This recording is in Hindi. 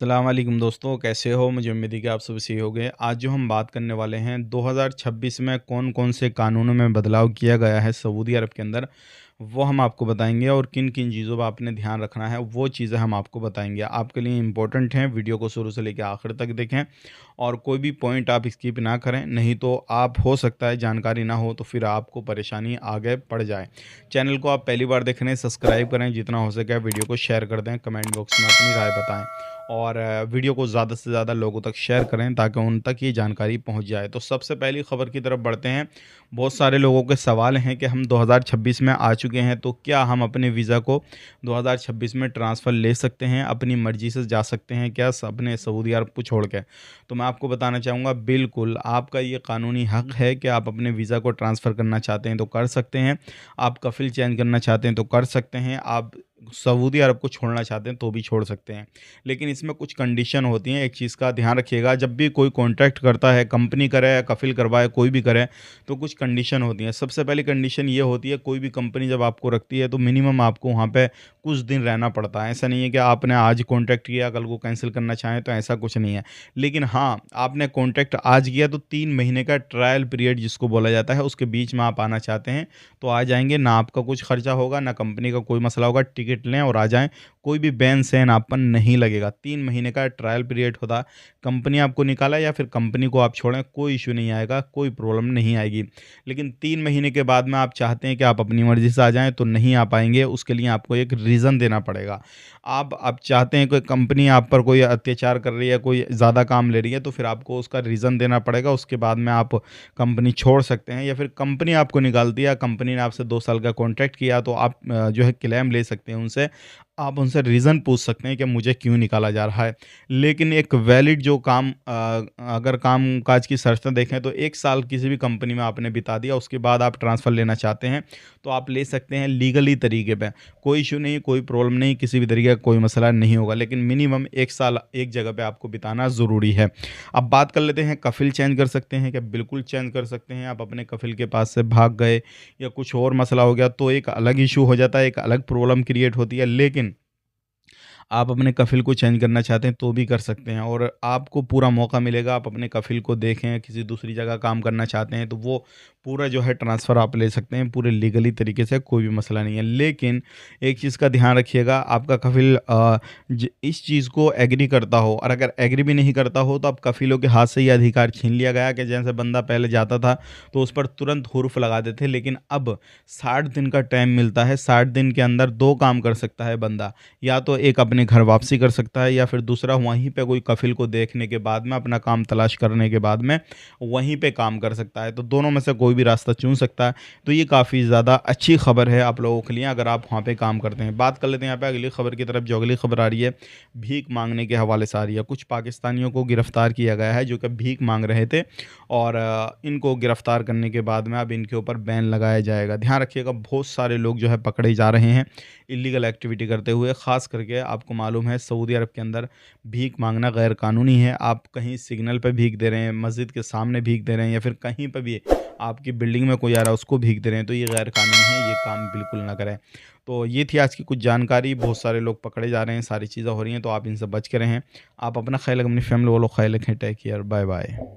अस्सलाम वालेकुम दोस्तों, कैसे हो? मुझे उम्मीद है कि आप सब सही होंगे। आज जो हम बात करने वाले हैं 2026 में कौन-कौन से कानूनों में बदलाव किया गया है सऊदी अरब के अंदर, वो हम आपको बताएँगे और किन-किन चीज़ों का आपने ध्यान रखना है, वो चीज़ें हम आपको बताएँगे। आपके लिए इम्पोर्टेंट हैं, वीडियो को शुरू से लेकर आखिर तक देखें और कोई भी पॉइंट आप स्किप ना करें, नहीं तो आप हो सकता है जानकारी ना हो तो फिर आपको परेशानी आगे पड़ जाए। चैनल को आप पहली बार देख रहे हैं, सब्सक्राइब करें, जितना हो सके वीडियो को शेयर कर दें, कमेंट बॉक्स में अपनी राय बताएँ। और वीडियो को ज़्यादा से ज़्यादा लोगों तक शेयर करें ताकि उन तक ये जानकारी पहुंच जाए। तो सबसे पहली खबर की तरफ बढ़ते हैं। बहुत सारे लोगों के सवाल हैं कि हम 2026 में आ चुके हैं, तो क्या हम अपने वीज़ा को 2026 में ट्रांसफ़र ले सकते हैं, अपनी मर्ज़ी से जा सकते हैं क्या अपने सऊदी अरब को छोड़ के? तो मैं आपको बताना चाहूँगा, बिल्कुल आपका ये कानूनी हक़ है कि आप अपने वीज़ा को ट्रांसफ़र करना चाहते हैं तो कर सकते हैं। आप कफ़िल चेंज करना चाहते हैं तो कर सकते हैं। आप सऊदी अरब को छोड़ना चाहते हैं तो भी छोड़ सकते हैं। लेकिन इसमें कुछ कंडीशन होती हैं, एक चीज़ का ध्यान रखिएगा, जब भी कोई कॉन्ट्रैक्ट करता है, कंपनी करे या कफ़िल करवाए, कोई भी करे, तो कुछ कंडीशन होती हैं। सबसे पहली कंडीशन ये होती है, कोई भी कंपनी जब आपको रखती है तो मिनिमम आपको वहाँ पे कुछ दिन रहना पड़ता है। ऐसा नहीं है कि आपने आज कॉन्ट्रैक्ट किया, कल को कैंसिल करना चाहें, तो ऐसा कुछ नहीं है। लेकिन हाँ, आपने कॉन्ट्रैक्ट आज किया तो 3 महीने का ट्रायल पीरियड जिसको बोला जाता है, उसके बीच में आप आना चाहते हैं तो आ जाएँगे। ना आपका कुछ खर्चा होगा, ना कंपनी का कोई मसला होगा, टिकट लें और आ जाएँ। कोई भी बैन-सैन आप पर नहीं लगेगा। 3 महीने का ट्रायल पीरियड होता, कंपनी आपको निकाला या फिर कंपनी को आप छोड़ें, कोई इश्यू नहीं आएगा, कोई प्रॉब्लम नहीं आएगी। लेकिन 3 महीने के बाद में आप चाहते हैं कि आप अपनी मर्ज़ी से आ जाएँ, तो नहीं आ पाएँगे, उसके लिए आपको एक रीज़न देना पड़ेगा। आप चाहते हैं कोई कंपनी आप पर कोई अत्याचार कर रही है, कोई ज़्यादा काम ले रही है, तो फिर आपको उसका रीज़न देना पड़ेगा, उसके बाद में आप कंपनी छोड़ सकते हैं। या फिर कंपनी आपको निकालती है, कंपनी ने आपसे 2 साल का कॉन्ट्रैक्ट किया, तो आप जो है क्लेम ले सकते हैं उनसे। आप उनसे रीज़न पूछ सकते हैं कि मुझे क्यों निकाला जा रहा है। लेकिन एक वैलिड जो अगर काम-काज की शर्तें देखें तो 1 साल किसी भी कंपनी में आपने बिता दिया, उसके बाद आप ट्रांसफ़र लेना चाहते हैं, तो आप ले सकते हैं लीगली तरीके पे। कोई इश्यू नहीं, कोई प्रॉब्लम नहीं, किसी भी तरीके का कोई मसला नहीं होगा। लेकिन मिनिमम 1 साल एक जगह पे आपको बिताना ज़रूरी है। अब बात कर लेते हैं, कफ़िल चेंज कर सकते हैं क्या? बिल्कुल चेंज कर सकते हैं। आप अपने कफ़िल के पास से भाग गए या कुछ और मसला हो गया, तो एक अलग इश्यू हो जाता है, एक अलग प्रॉब्लम क्रिएट होती है। लेकिन आप अपने कफ़िल को चेंज करना चाहते हैं तो भी कर सकते हैं और आपको पूरा मौका मिलेगा। आप अपने कफ़िल को देखें, किसी दूसरी जगह काम करना चाहते हैं तो वो पूरा जो है ट्रांसफ़र आप ले सकते हैं, पूरे लीगली तरीके से, कोई भी मसला नहीं है। लेकिन एक चीज़ का ध्यान रखिएगा, आपका कफ़िल इस चीज़ को एग्री करता हो, और अगर एग्री भी नहीं करता हो तो आप कफ़िलों के हाथ से ये अधिकार छीन लिया गया कि जैसे बंदा पहले जाता था तो उस पर तुरंत हुर्फ लगा देते थे, लेकिन अब 60 दिन का टाइम मिलता है। 60 दिन के अंदर 2 काम कर सकता है बंदा, या तो एक अपने घर वापसी कर सकता है या फिर दूसरा वहीं पे कोई कफ़िल को देखने के बाद में, अपना काम तलाश करने के बाद में वहीं पे काम कर सकता है। तो दोनों में से कोई भी रास्ता चुन सकता है। तो ये काफ़ी ज़्यादा अच्छी खबर है आप लोगों के लिए, अगर आप वहाँ पे काम करते हैं। बात कर लेते हैं यहाँ पे अगली खबर की तरफ। जो अगली खबर आ रही है, भीख माँगने के हवाले से आ रही है। कुछ पाकिस्तानियों को गिरफ्तार किया गया है जो कि भीख माँग रहे थे, और इनको गिरफ्तार करने के बाद में अब इनके ऊपर बैन लगाया जाएगा। ध्यान रखिएगा, बहुत सारे लोग जो है पकड़े जा रहे हैं इल्लीगल एक्टिविटी करते हुए। ख़ास करके आपको मालूम है सऊदी अरब के अंदर भीख मांगना गैर कानूनी है। आप कहीं सिग्नल पे भीख दे रहे हैं, मस्जिद के सामने भीख दे रहे हैं, या फिर कहीं पे भी आपकी बिल्डिंग में कोई आ रहा है उसको भीख दे रहे हैं, तो ये गैर कानूनी है, ये काम बिल्कुल ना करें। तो ये थी आज की कुछ जानकारी। बहुत सारे लोग पकड़े जा रहे हैं, सारी चीज़ें हो रही हैं, तो आप इनसे बच के रहें। आप अपना ख्याल रखें, अपनी फैमिली वालों का ख्याल रखें। Take care, bye bye.